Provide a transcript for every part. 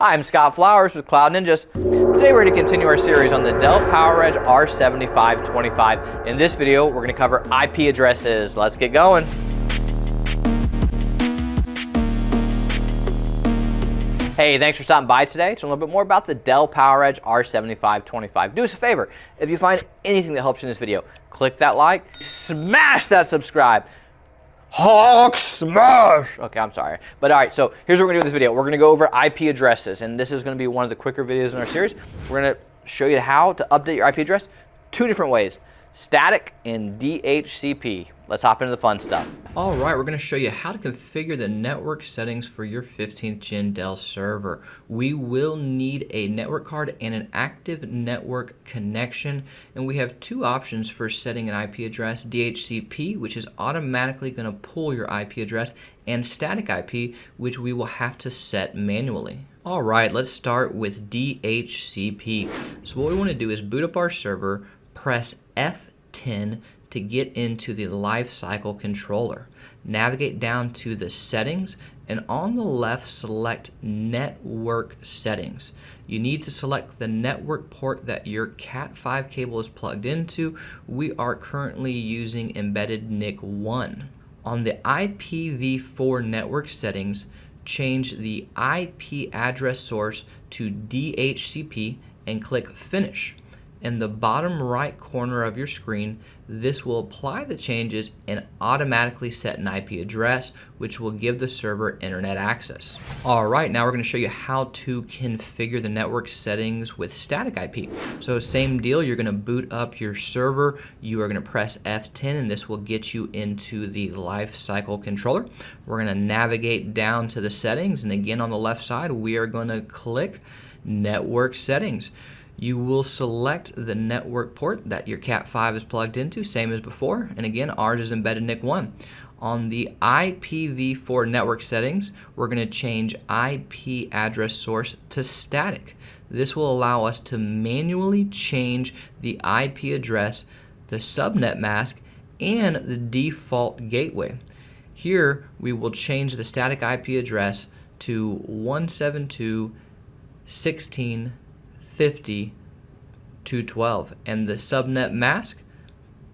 Hi, I'm Scott Flowers with Cloud Ninjas. Today we're going to continue our series on the Dell PowerEdge R7525. In this video, we're going to cover IP addresses. Let's get going. Hey, thanks for stopping by today to learn a little bit more about the Dell PowerEdge R7525. Do us a favor, if you find anything that helps you in this video, click that like, smash that subscribe. Hawk smash! Okay, I'm sorry. But all right, so here's what we're gonna do in this video. We're gonna go over IP addresses, and this is gonna be one of the quicker videos in our series. We're gonna show you how to update your IP address two different ways: static and DHCP. Let's hop into the fun stuff. All right, we're gonna show you how to configure the network settings for your 15th gen Dell server. We will need a network card and an active network connection, and we have two options for setting an IP address: DHCP, which is automatically gonna pull your IP address, and static IP, which we will have to set manually. All right, let's start with DHCP. So what we wanna do is boot up our server, press F10 to get into the lifecycle controller. Navigate down to the settings, and on the left select network settings. You need to select the network port that your Cat5 cable is plugged into. We are currently using embedded NIC 1. On the IPv4 network settings, change the IP address source to DHCP and click Finish. In the bottom right corner of your screen, this will apply the changes and automatically set an IP address, which will give the server internet access. All right, now we're going to show you how to configure the network settings with static IP. So same deal, you're going to boot up your server, you are going to press F10, and this will get you into the lifecycle controller. We're going to navigate down to the settings, and again on the left side, we are going to click network settings. You will select the network port that your Cat5 is plugged into, same as before, and again ours is embedded NIC 1. On the IPv4 network settings, we're going to change IP address source to static. This will allow us to manually change the IP address, the subnet mask, and the default gateway. Here we will change the static IP address to 172.16.50.212 and the subnet mask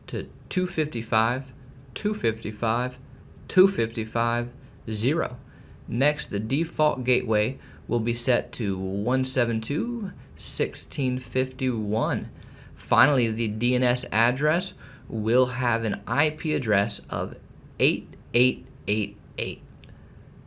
to 255.255.255.0. Next, the default gateway will be set to 172.16.51. Finally, the DNS address will have an IP address of 8888.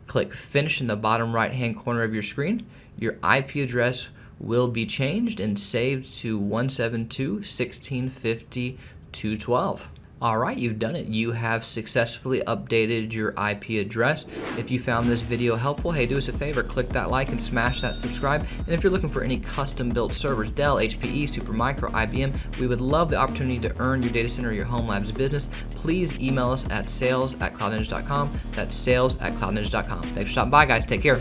Click Finish in the bottom right hand corner of your screen. Your IP address will be changed and saved to 172.16.50.212. All right, you've done it. You have successfully updated your IP address. If you found this video helpful, hey, do us a favor, click that like and smash that subscribe. And if you're looking for any custom built servers, Dell, HPE, Supermicro, IBM, we would love the opportunity to earn your data center or your home labs business. Please email us at sales@cloudninja.com. That's sales@cloudninja.com. Thanks for stopping by, guys. Take care.